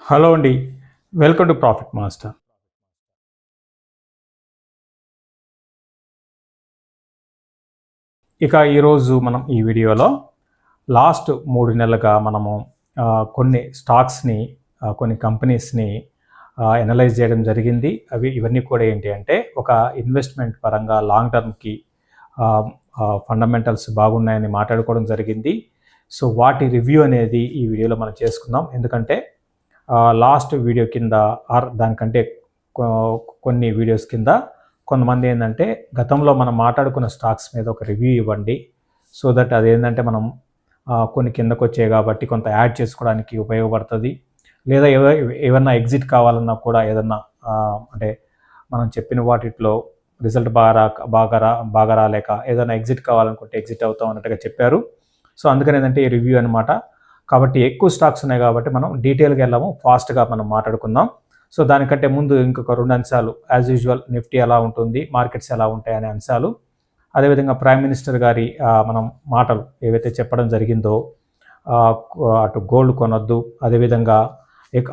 Hello అండి. Welcome to profit master. ఇక ఈరోజు మనం ఈ వీడియోలో లాస్ట్ 3 నెలలుగా మనము కొన్ని స్టాక్స్ని కొన్ని కంపెనీస్ని ఎనలైజ్ చేయడం జరిగింది. ఇవన్నీ కూడా ఏంటి అంటే ఒక ఇన్వెస్ట్మెంట్ పరంగా లాంగ్ టర్మ్కి ఫండమెంటల్స్ బాగున్నాయని మాట్లాడుకోవడం జరిగింది. సో వాటి రివ్యూ అనేది ఈ వీడియోలో మనం చేసుకుందాం. ఎందుకంటే లాస్ట్ వీడియో కింద దానికంటే కొన్ని వీడియోస్ కింద కొంతమంది ఏంటంటే గతంలో మనం మాట్లాడుకున్న స్టాక్స్ మీద ఒక రివ్యూ ఇవ్వండి, సో దట్ అదేంటంటే మనం కొన్ని కిందకు వచ్చాయి కాబట్టి కొంత యాడ్ చేసుకోవడానికి ఉపయోగపడుతుంది. లేదా ఏమన్నా ఎగ్జిట్ కావాలన్నా కూడా ఏదన్నా అంటే మనం చెప్పిన వాటిలో రిజల్ట్ బాగా రాలేక ఏదైనా ఎగ్జిట్ కావాలనుకుంటే ఎగ్జిట్ అవుతాం అన్నట్టుగా చెప్పారు. సో అందుకని ఏంటంటే ఈ రివ్యూ అనమాట. కాబట్టి ఎక్కువ స్టాక్స్ ఉన్నాయి కాబట్టి మనం డీటెయిల్గా వెళ్ళాము, ఫాస్ట్గా మనం మాట్లాడుకుందాం. సో దానికంటే ముందు ఇంకొక 2 అంశాలు, యాజ్ యూజువల్ నిఫ్టీ ఎలా ఉంటుంది, మార్కెట్స్ ఎలా ఉంటాయి అనే అంశాలు, అదేవిధంగా ప్రైమ్ మినిస్టర్ గారి మనం మాటలు ఏవైతే చెప్పడం జరిగిందో, అటు గోల్డ్ కొనొద్దు, అదేవిధంగా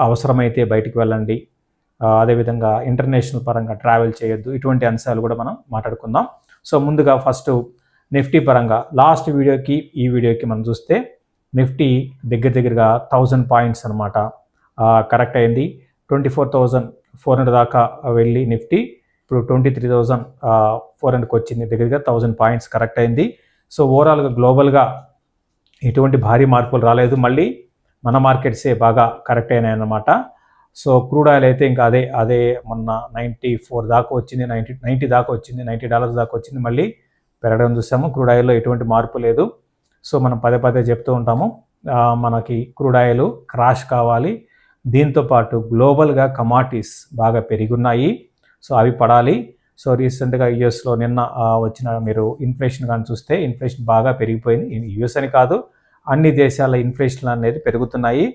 అవసరమైతే బయటికి వెళ్ళండి, అదేవిధంగా ఇంటర్నేషనల్ పరంగా ట్రావెల్ చేయొద్దు, ఇటువంటి అంశాలు కూడా మనం మాట్లాడుకుందాం. సో ముందుగా ఫస్ట్ నిఫ్టీ పరంగా లాస్ట్ వీడియోకి ఈ వీడియోకి మనం చూస్తే నిఫ్టీ దగ్గరగా 1000 పాయింట్స్ అనమాట కరెక్ట్ అయింది. 24,400 దాకా వెళ్ళి నిఫ్టీ ఇప్పుడు 23,400కి వచ్చింది. దగ్గరగా 1000 పాయింట్స్ కరెక్ట్ అయింది. సో ఓవరాల్గా గ్లోబల్గా ఎటువంటి భారీ మార్పులు రాలేదు, మళ్ళీ మన మార్కెట్సే బాగా కరెక్ట్ అయినాయి అన్నమాట. సో క్రూడ్ ఆయిల్ అయితే ఇంకా అదే మొన్న 94 దాకా వచ్చింది, 90 దాకా వచ్చింది, $90 దాకా వచ్చింది, మళ్ళీ పెరగడం చూసాము. క్రూడ్ ఆయిల్లో ఎటువంటి మార్పు లేదు. సో మనం పదే చెప్తూ ఉంటాము, మనకి క్రూడ్ ఆయిల్ క్రాష్ కావాలి, దీంతోపాటు గ్లోబల్గా కమాడిటీస్ బాగా పెరిగున్నాయి, సో అవి పడాలి. సో రీసెంట్గా యుఎస్లో నిన్న వచ్చిన మీరు ఇన్ఫ్లేషన్ కానీ చూస్తే ఇన్ఫ్లేషన్ బాగా పెరిగిపోయింది. యుఎస్ అని కాదు, అన్ని దేశాల ఇన్ఫ్లేషన్ అనేది పెరుగుతున్నాయి.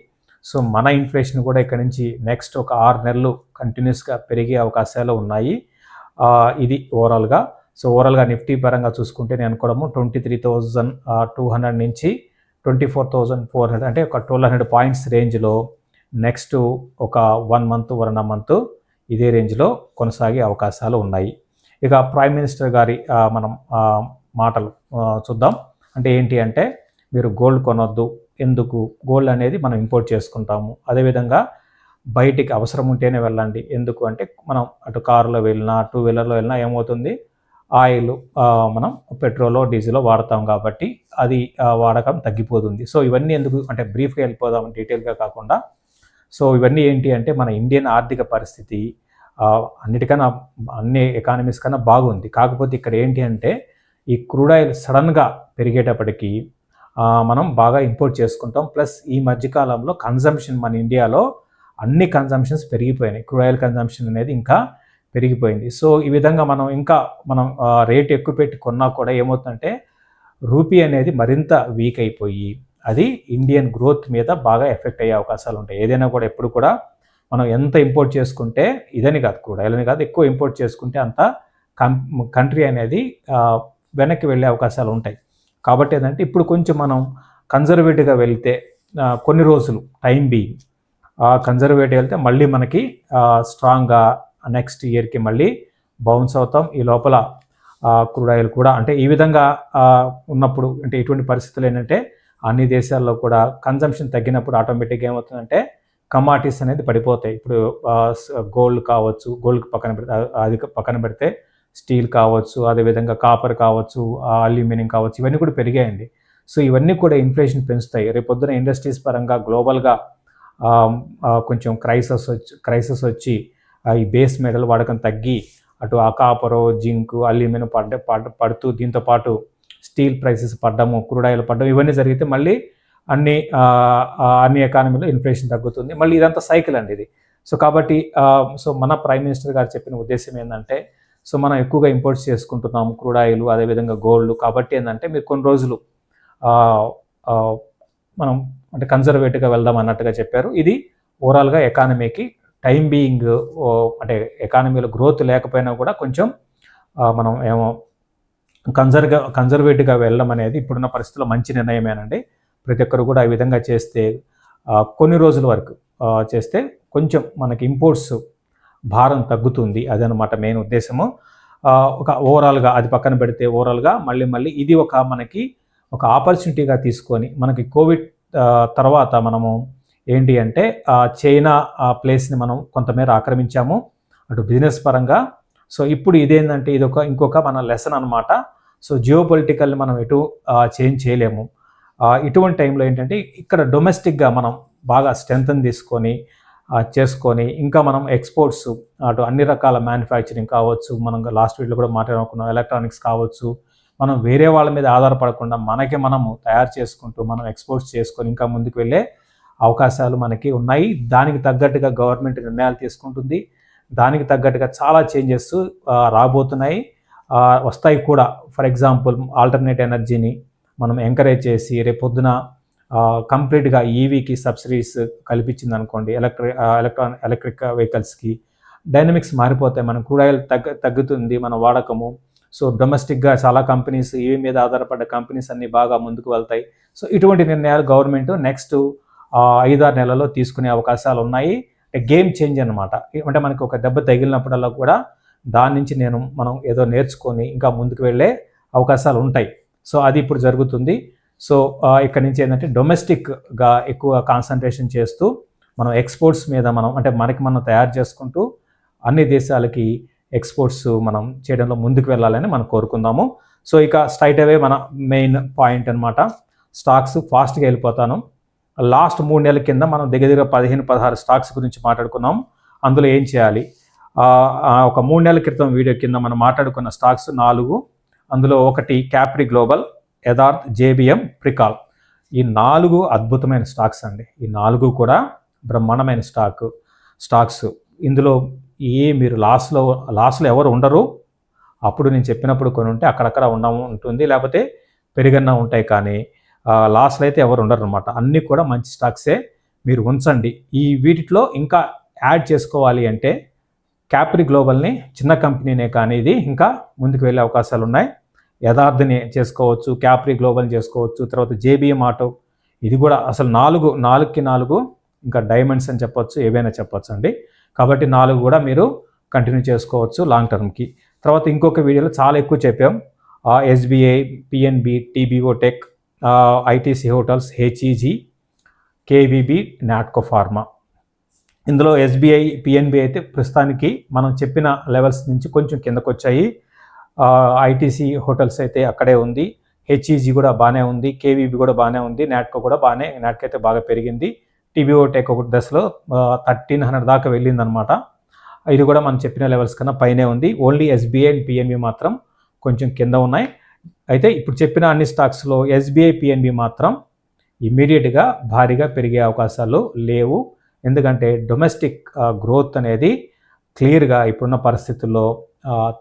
సో మన ఇన్ఫ్లేషన్ కూడా ఇక్కడ నుంచి నెక్స్ట్ ఒక 6 నెలలు కంటిన్యూస్గా పెరిగే అవకాశాలు ఉన్నాయి. ఇది ఓవరాల్గా. సో ఓవరాల్గా నిఫ్టీ పరంగా చూసుకుంటే నేను అనుకోవడము 23,200 నుంచి 24,400 అంటే ఒక 1,200 పాయింట్స్ రేంజ్లో నెక్స్ట్ ఒక 1 మంత్ ఇదే రేంజ్లో కొనసాగే అవకాశాలు ఉన్నాయి. ఇక ప్రైమ్ మినిస్టర్ గారి మనం మాటలు చూద్దాం. అంటే ఏంటి అంటే మీరు గోల్డ్ కొనొద్దు, ఎందుకు, గోల్డ్ అనేది మనం ఇంపోర్ట్ చేసుకుంటాము, అదేవిధంగా బయటికి అవసరం ఉంటేనే వెళ్ళండి, ఎందుకు అంటే మనం అటు కారులో వెళ్ళినా 2 వీలర్లో వెళ్ళినా ఏమవుతుంది, ఆయిల్ మనం పెట్రోలో డీజిల్లో వాడతాం కాబట్టి అది వాడకం తగ్గిపోతుంది. సో ఇవన్నీ ఎందుకు అంటే బ్రీఫ్గా వెళ్ళిపోదాం డీటెయిల్గా కాకుండా. సో ఇవన్నీ ఏంటి అంటే మన ఇండియన్ ఆర్థిక పరిస్థితి అన్నిటికన్నా అన్ని ఎకానమీస్ కన్నా బాగుంది. కాకపోతే ఇక్కడ ఏంటి అంటే ఈ క్రూడ్ ఆయిల్ సడన్గా పెరిగేటప్పటికీ మనం బాగా ఇంపోర్ట్ చేసుకుంటాం. ప్లస్ ఈ మధ్యకాలంలో కన్జంప్షన్ మన ఇండియాలో అన్ని కన్జంప్షన్స్ పెరిగిపోయినాయి. క్రూడ్ ఆయిల్ కన్జంప్షన్ అనేది ఇంకా పెరిగిపోయింది. సో ఈ విధంగా మనం రేట్ ఎక్కువ పెట్టి కొన్నా కూడా ఏమవుతుందంటే రూపీ అనేది మరింత వీక్ అయిపోయి అది ఇండియన్ గ్రోత్ మీద బాగా ఎఫెక్ట్ అయ్యే అవకాశాలు ఉంటాయి. ఏదైనా కూడా ఎప్పుడు కూడా మనం ఎంత ఇంపోర్ట్ చేసుకుంటే, ఇదని కాదు క్రూడ్ ఆయిల్ అని కాదు, ఎక్కువ ఇంపోర్ట్ చేసుకుంటే అంత కంట్రీ అనేది వెనక్కి వెళ్ళే అవకాశాలు ఉంటాయి. కాబట్టి ఏంటంటే ఇప్పుడు కొంచెం మనం కన్జర్వేటివ్గా వెళ్తే కొన్ని రోజులు టైం బీయింగ్ కన్జర్వేటివ్ వెళ్తే మళ్ళీ మనకి స్ట్రాంగ్గా నెక్స్ట్ ఇయర్కి మళ్ళీ బౌన్స్ అవుతాం. ఈ లోపల క్రూడ్ ఆయిల్ కూడా అంటే ఈ విధంగా ఉన్నప్పుడు అంటే ఇటువంటి పరిస్థితులు ఏంటంటే అన్ని దేశాల్లో కూడా కన్జంప్షన్ తగ్గినప్పుడు ఆటోమేటిక్గా ఏమవుతుందంటే కమాడిటీస్ అనేది పడిపోతాయి. ఇప్పుడు గోల్డ్ కావచ్చు, గోల్డ్ పక్కన పెడితే స్టీల్ కావచ్చు, అదేవిధంగా కాపర్ కావచ్చు, అల్యూమినియం కావచ్చు, ఇవన్నీ కూడా పెరిగాయండి. సో ఇవన్నీ కూడా ఇన్ఫ్లేషన్ పెంచుతాయి. రేపొద్దున ఇండస్ట్రీస్ పరంగా గ్లోబల్గా కొంచెం క్రైసిస్ వచ్చి ఈ బేస్ మెటల్ వాడకం తగ్గి అటు ఆ కాపరు, జింకు, అల్యూమినియం పడుతూ దీంతోపాటు స్టీల్ ప్రైసెస్ పడ్డము, క్రూడ్ ఆయిల్ పడ్డం, ఇవన్నీ జరిగితే మళ్ళీ అన్ని ఎకానమీలో ఇన్ఫ్లేషన్ తగ్గుతుంది. మళ్ళీ ఇదంతా సైకిల్ అండి ఇది. సో కాబట్టి సో మన ప్రైమ్ మినిస్టర్ గారు చెప్పిన ఉద్దేశం ఏంటంటే సో మనం ఎక్కువగా ఇంపోర్ట్స్ చేసుకుంటున్నాము క్రూడ్ ఆయిల్, అదేవిధంగా గోల్డ్, కాబట్టి ఏంటంటే మీరు కొన్ని రోజులు మనం అంటే కన్జర్వేటివ్గా వెళ్దాం అన్నట్టుగా చెప్పారు. ఇది ఓవరాల్గా ఎకానమీకి టైం బీయింగ్ అంటే ఎకానమీలో గ్రోత్ లేకపోయినా కూడా కొంచెం మనం ఏమో కన్జర్వేటివ్గా వెళ్ళడం అనేది ఇప్పుడున్న పరిస్థితుల్లో మంచి నిర్ణయమేనండి. ప్రతి ఒక్కరు కూడా ఈ విధంగా చేస్తే కొన్ని రోజుల వరకు చేస్తే కొంచెం మనకి ఇంపోర్ట్స్ భారం తగ్గుతుంది. అదనమాట మెయిన్ ఉద్దేశము. ఒక ఓవరాల్గా అది పక్కన పెడితే ఓవరాల్గా మళ్ళీ ఇది మనకి ఒక ఆపర్చునిటీగా తీసుకొని మనకి కోవిడ్ తర్వాత మనము ఏంటి అంటే చైనా ప్లేస్ని మనం కొంతమేర ఆక్రమించాము అటు బిజినెస్ పరంగా. సో ఇప్పుడు ఇదేంటంటే ఇది ఇంకొక మన లెసన్ అనమాట. సో జియోపొలిటికల్ని మనం ఎటు చేంజ్ చేయలేము. ఇటువంటి టైంలో ఏంటంటే ఇక్కడ డొమెస్టిక్గా మనం బాగా స్ట్రెంగ్త్ చేసుకొని ఇంకా మనం ఎక్స్పోర్ట్స్ అటు అన్ని రకాల మ్యానుఫ్యాక్చరింగ్ కావచ్చు, మనం లాస్ట్ వీడియోలో కూడా మాట్లాడుకున్నాం, ఎలక్ట్రానిక్స్ కావచ్చు, మనం వేరే వాళ్ళ మీద ఆధారపడకుండా మనము తయారు చేసుకుంటూ మనం ఎక్స్పోర్ట్స్ చేసుకొని ఇంకా ముందుకు వెళ్ళే అవకాశాలు మనకి ఉన్నాయి. దానికి తగ్గట్టుగా గవర్నమెంట్ నిర్ణయాలు తీసుకుంటుంది. దానికి తగ్గట్టుగా చాలా చేంజెస్ రాబోతున్నాయి, వస్తాయి కూడా. ఫర్ ఎగ్జాంపుల్ ఆల్టర్నేట్ ఎనర్జీని మనం ఎంకరేజ్ చేసి రేపొద్దున కంప్లీట్గా ఈవీకి సబ్సిడీస్ కల్పించింది అనుకోండి, ఎలక్ట్రిక్ వెహికల్స్కి డైనమిక్స్ మారిపోతాయి. మనం క్రూడ్ ఆయిల్ తగ్గుతుంది మన వాడకము. సో డొమెస్టిక్గా చాలా కంపెనీస్ ఈవీ మీద ఆధారపడ్డ కంపెనీస్ అన్నీ బాగా ముందుకు వెళ్తాయి. సో ఇటువంటి నిర్ణయాలు గవర్నమెంట్ నెక్స్ట్ 5-6 నెలల్లో తీసుకునే అవకాశాలు ఉన్నాయి. గేమ్ చేంజ్ అనమాట. అంటే మనకి ఒక దెబ్బ తగిలినప్పుడల్లా కూడా దాని నుంచి మనం ఏదో నేర్చుకొని ఇంకా ముందుకు వెళ్ళే అవకాశాలు ఉంటాయి. సో అది ఇప్పుడు జరుగుతుంది. సో ఇక్కడ నుంచి ఏంటంటే డొమెస్టిక్గా ఎక్కువ కాన్సన్ట్రేషన్ చేస్తూ మనం ఎక్స్పోర్ట్స్ మీద మనం తయారు చేసుకుంటూ అన్ని దేశాలకి ఎక్స్పోర్ట్స్ మనం చేయడంలో ముందుకు వెళ్ళాలని మనం కోరుకుందాము. సో ఇక స్ట్రైట్ అవే మన మెయిన్ పాయింట్ అనమాట, స్టాక్స్ ఫాస్ట్గా వెళ్ళిపోతాను. లాస్ట్ 3 నెలల కింద మనం దగ్గర 15-16 స్టాక్స్ గురించి మాట్లాడుకున్నాం. అందులో ఏం చేయాలి, ఒక 3 నెలల క్రితం వీడియో కింద మనం మాట్లాడుకున్న స్టాక్స్ 4. అందులో ఒకటి capri global, Yatharth, JBM, Pricol. ఈ 4 అద్భుతమైన స్టాక్స్ అండి. ఈ 4 కూడా బ్రహ్మాండమైన స్టాక్స్. ఇందులో మీరు లాస్లో ఎవరు ఉండరు. అప్పుడు నేను చెప్పినప్పుడు కొన్ని ఉంటే అక్కడక్కడ ఉంటుంది, లేకపోతే పెరిగన్నా ఉంటాయి, కానీ లాస్లో అయితే ఎవరు ఉండరు అనమాట. అన్నీ కూడా మంచి స్టాక్సే, మీరు ఉంచండి. వీటిలో ఇంకా యాడ్ చేసుకోవాలి అంటే క్యాప్రీ గ్లోబల్ని, చిన్న కంపెనీనే కానీ ఇది ఇంకా ముందుకు వెళ్ళే అవకాశాలు ఉన్నాయి. యథార్థని చేసుకోవచ్చు, క్యాప్రీ గ్లోబల్ని చేసుకోవచ్చు, తర్వాత జేబిఎం ఆటో, ఇది కూడా అసలు 4 ఇంకా డైమండ్స్ అని చెప్పొచ్చు, ఏవైనా చెప్పొచ్చు అండి. కాబట్టి 4 కూడా మీరు కంటిన్యూ చేసుకోవచ్చు లాంగ్ టర్మ్కి. తర్వాత ఇంకొక వీడియోలో చాలా ఎక్కువ చెప్పాం, SBI, PNB, TBO Tek, ITC Hotels, HEG, KVB, Natco Pharma. ఇందులో ఎస్బీఐ, పిఎన్బి అయితే ప్రస్తుతానికి మనం చెప్పిన లెవెల్స్ నుంచి కొంచెం కిందకు వచ్చాయి. ఐటీసీ హోటల్స్ అయితే అక్కడే ఉంది, హెచ్ఈజీ కూడా బాగానే ఉంది, కేవీబీ కూడా బాగానే ఉంది, నాట్కో కూడా నాట్కో అయితే బాగా పెరిగింది. టీబీఓ టెక్ ఒక దశలో 1300 దాకా వెళ్ళిందనమాట. ఇది కూడా మనం చెప్పిన లెవెల్స్ కన్నా పైనే ఉంది. ఓన్లీ ఎస్బీఐ అండ్ పిఎన్బి మాత్రం కొంచెం కింద ఉన్నాయి. అయితే ఇప్పుడు చెప్పిన అన్ని స్టాక్స్లో ఎస్బీఐ, పిఎన్బి మాత్రం ఇమ్మీడియట్గా భారీగా పెరిగే అవకాశాలు లేవు. ఎందుకంటే డొమెస్టిక్ గ్రోత్ అనేది క్లియర్గా ఇప్పుడున్న పరిస్థితుల్లో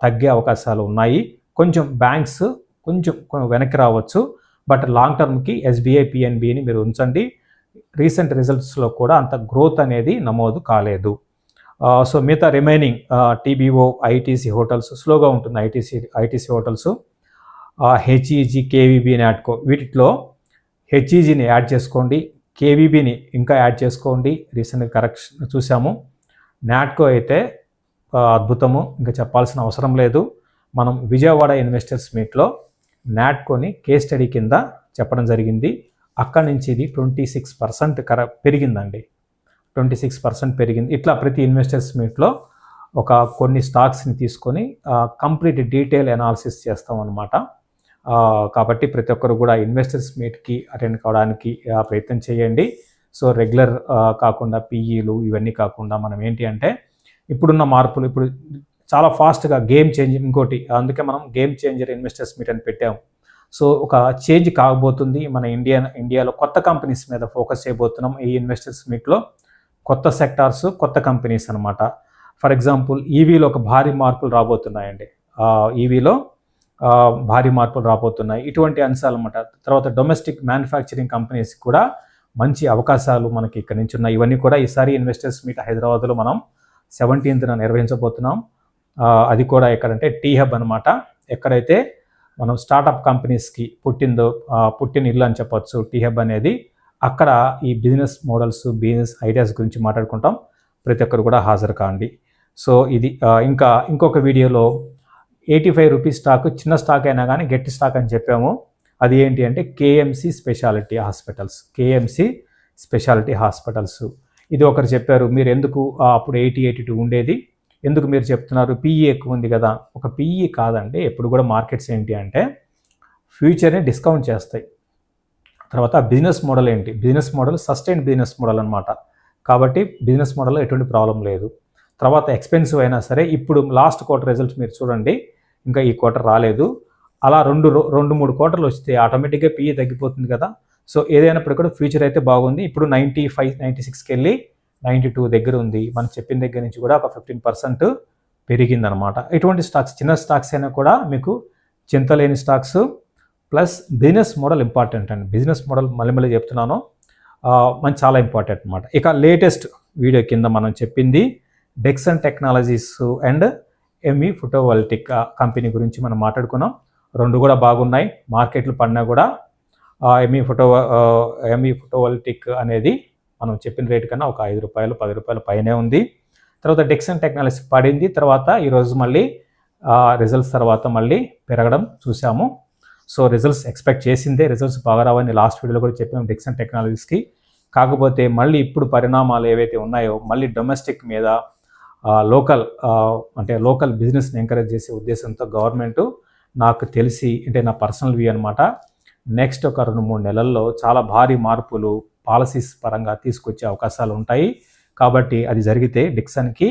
తగ్గే అవకాశాలు ఉన్నాయి. కొంచెం బ్యాంక్స్ కొంచెం వెనక్కి రావచ్చు, బట్ లాంగ్ టర్మ్కి ఎస్బీఐ, పిఎన్బిని మీరు ఉంచండి. రీసెంట్ రిజల్ట్స్లో కూడా అంత గ్రోత్ అనేది నమోదు కాలేదు. సో మిగతా రిమైనింగ్ టీబీఓ, ఐటీసీ హోటల్స్ స్లోగా ఉంటుంది. ITC Hotels, HEG, KVB, Natco, వీటిలో హెచ్ఈజీని యాడ్ చేసుకోండి, కేవీబీని ఇంకా యాడ్ చేసుకోండి. రీసెంట్గా కరెక్షన్ చూసాము. నాట్కో అయితే అద్భుతము, ఇంకా చెప్పాల్సిన అవసరం లేదు. మనం విజయవాడ ఇన్వెస్టర్స్ మీట్లో నాట్కోని కేస్ స్టడీ కింద చెప్పడం జరిగింది. అక్కడి నుంచి ఇది 26% పెరిగిందండి. 26% పెరిగింది. ఇట్లా ప్రతి ఇన్వెస్టర్స్ మీట్లో కొన్ని స్టాక్స్ని తీసుకొని కంప్లీట్ డీటెయిల్ అనాలిసిస్ చేస్తాం అన్నమాట. కాబట్టి ప్రతి ఒక్కరు కూడా ఇన్వెస్టర్స్ మీట్కి అటెండ్ కావడానికి ప్రయత్నం చేయండి. సో రెగ్యులర్ కాకుండా పీఈలు ఇవన్నీ కాకుండా మనం ఏంటి అంటే ఇప్పుడున్న మార్పులు ఇప్పుడు చాలా ఫాస్ట్గా గేమ్ చేంజింగ్, ఇంకోటి అందుకే మనం గేమ్ చేంజర్ ఇన్వెస్టర్స్ మీట్ అని పెట్టాము. సో ఒక చేంజ్ కాబోతుంది. మన ఇండియాలో కొత్త కంపెనీస్ మీద ఫోకస్ చేయబోతున్నాం. ఈ ఇన్వెస్టర్స్ మీట్లో కొత్త సెక్టార్స్, కొత్త కంపెనీస్ అనమాట. ఫర్ ఎగ్జాంపుల్ ఈవీలో ఒక భారీ మార్పులు రాబోతున్నాయండి. ఈవీలో భారీ మార్పులు రాబోతున్నాయి. ఇటువంటి అంశాలు అనమాట. తర్వాత డొమెస్టిక్ మ్యానుఫ్యాక్చరింగ్ కంపెనీస్ కూడా మంచి అవకాశాలు మనకి ఇక్కడ నుంచి ఉన్నాయి. ఇవన్నీ కూడా ఈసారి ఇన్వెస్టర్స్ మీట్ హైదరాబాద్లో మనం 17th నిర్వహించబోతున్నాం. అది కూడా ఎక్కడంటే టీ హబ్ అనమాట. ఎక్కడైతే మనం స్టార్టప్ కంపెనీస్కి పుట్టిన ఇల్లు అని చెప్పొచ్చు టీ హబ్ అనేది. అక్కడ ఈ బిజినెస్ మోడల్స్, బిజినెస్ ఐడియాస్ గురించి మాట్లాడుకుంటాం. ప్రతి ఒక్కరు కూడా హాజరు కాండి. సో ఇది ఇంకా ఇంకొక వీడియోలో 85 రూపీస్ స్టాక్, చిన్న స్టాక్ అయినా కానీ గట్టి స్టాక్ అని చెప్పాము. అది ఏంటి అంటే కేఎంసి స్పెషాలిటీ హాస్పిటల్స్. ఇది ఒకరు చెప్పారు, మీరు ఎందుకు అప్పుడు 80-82 ఉండేది, ఎందుకు మీరు చెప్తున్నారు పిఈ ఎక్కువ ఉంది కదా. ఒక పిఈ కాదండి, ఎప్పుడు కూడా మార్కెట్స్ ఏంటి అంటే ఫ్యూచర్ని డిస్కౌంట్ చేస్తాయి. తర్వాత బిజినెస్ మోడల్ ఏంటి, business model sustain business model అనమాట. కాబట్టి బిజినెస్ మోడల్లో ఎటువంటి ప్రాబ్లం లేదు. తర్వాత ఎక్స్పెన్సివ్ అయినా సరే, ఇప్పుడు లాస్ట్ క్వార్టర్ రిజల్ట్స్ మీరు చూడండి, ఇంకా ఈ క్వార్టర్ రాలేదు. అలా 2-3 క్వార్టర్లు వస్తే ఆటోమేటిక్గా పిఈ తగ్గిపోతుంది కదా. సో ఏదైనప్పుడు కూడా ఫ్యూచర్ అయితే బాగుంది. ఇప్పుడు 95-96కి వెళ్ళి 92 దగ్గర ఉంది. మనం చెప్పిన దగ్గర నుంచి కూడా ఒక 15% పెరిగిందనమాట. ఇటువంటి స్టాక్స్, చిన్న స్టాక్స్ అయినా కూడా మీకు చింతలేని stocks. Plus business model important అండి. బిజినెస్ మోడల్ మళ్ళీ చెప్తున్నాను, మనకి చాలా ఇంపార్టెంట్ అనమాట. ఇక లేటెస్ట్ వీడియో కింద మనం చెప్పింది Dixon technologies and ME photovoltaic company గురించి మనం మాట్లాడుకున్నాం. రెండు కూడా బాగున్నాయి. మార్కెట్లు పడినా కూడా ఎంఈ ఫోటోవోల్టిక్ అనేది మనం చెప్పిన రేటు కన్నా ఒక ₹5-10 పైనే ఉంది. తర్వాత డెక్సన్ టెక్నాలజీ పడింది. తర్వాత ఈరోజు మళ్ళీ రిజల్ట్స్ తర్వాత మళ్ళీ పెరగడం చూసాము. సో రిజల్ట్స్ ఎక్స్పెక్ట్ చేసిందే, రిజల్ట్స్ బాగా రావని లాస్ట్ వీడియోలో కూడా చెప్పాము డెక్సన్ టెక్నాలజీస్కి. కాకపోతే మళ్ళీ ఇప్పుడు పరిణామాలు ఏవైతే ఉన్నాయో, మళ్ళీ డొమెస్టిక్ మీద లోకల్ బిజినెస్ని ఎంకరేజ్ చేసే ఉద్దేశంతో గవర్నమెంట్, నాకు తెలిసి అంటే నా పర్సనల్ వ్యూ అనమాట, నెక్స్ట్ ఒక 2-3 నెలల్లో చాలా భారీ మార్పులు పాలసీస్ పరంగా తీసుకొచ్చే అవకాశాలు ఉంటాయి. కాబట్టి అది జరిగితే డిక్సన్కి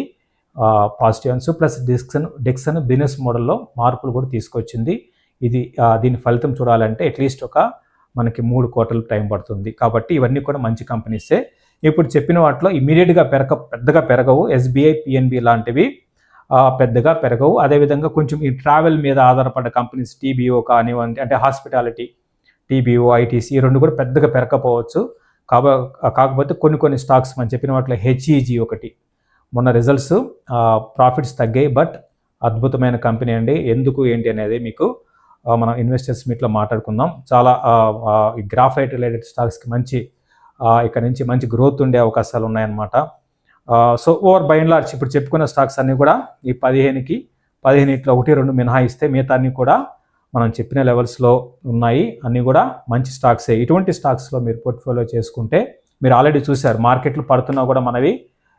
పాజిటివ్ అన్స్. ప్లస్ డిక్సన్ బిజినెస్ మోడల్లో మార్పులు కూడా తీసుకొచ్చింది. దీని ఫలితం చూడాలంటే అట్లీస్ట్ మనకి 3 క్వార్టర్లు టైం పడుతుంది. కాబట్టి ఇవన్నీ కూడా మంచి కంపెనీసే. ఇప్పుడు చెప్పిన వాటిలో ఇమీడియట్గా పెద్దగా పెరగవు. ఎస్బీఐ, పిఎన్బి లాంటివి పెద్దగా పెరగవు. అదేవిధంగా కొంచెం ఈ ట్రావెల్ మీద ఆధారపడ్డ కంపెనీస్, టీబీఓ కానివ్వండి, అంటే హాస్పిటాలిటీ, టీబీఓ, ఐటీసీ, ఈ రెండు కూడా పెద్దగా పెరగకపోవచ్చు. కాకపోతే కొన్ని స్టాక్స్ మనం చెప్పిన వాటిలో హెచ్ఈజీ ఒకటి, మొన్న రిజల్ట్స్ ప్రాఫిట్స్ తగ్గాయి, బట్ అద్భుతమైన కంపెనీ అండి. ఎందుకు ఏంటి అనేది మీకు మనం ఇన్వెస్టర్స్ మీట్లో మాట్లాడుకుందాం. చాలా ఈ గ్రాఫైట్ రిలేటెడ్ స్టాక్స్కి ఇక్కడ నుంచి మంచి గ్రోత్ ఉండే అవకాశాలు ఉన్నాయన్నమాట. So over by and large ఇప్పుడు చెప్పుకున్న స్టాక్స్ అన్నీ కూడా ఈ 15 1-2 మినహాయిస్తే మిగతా అన్నీ కూడా మనం చెప్పిన లెవెల్స్లో ఉన్నాయి. అన్నీ కూడా మంచి స్టాక్సే. ఇటువంటి స్టాక్స్లో మీరు పోర్ట్ఫోలియో చేసుకుంటే, మీరు ఆల్రెడీ చూశారు మార్కెట్లు పడుతున్నా కూడా మనవి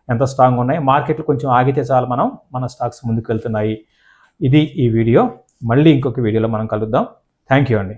ఎంత స్ట్రాంగ్ ఉన్నాయి. మార్కెట్లు కొంచెం ఆగితే చాలు మన స్టాక్స్ ముందుకు వెళ్తున్నాయి. ఇది ఈ వీడియో. మళ్ళీ ఇంకొక వీడియోలో మనం కలుద్దాం. థ్యాంక్ యూ అండి.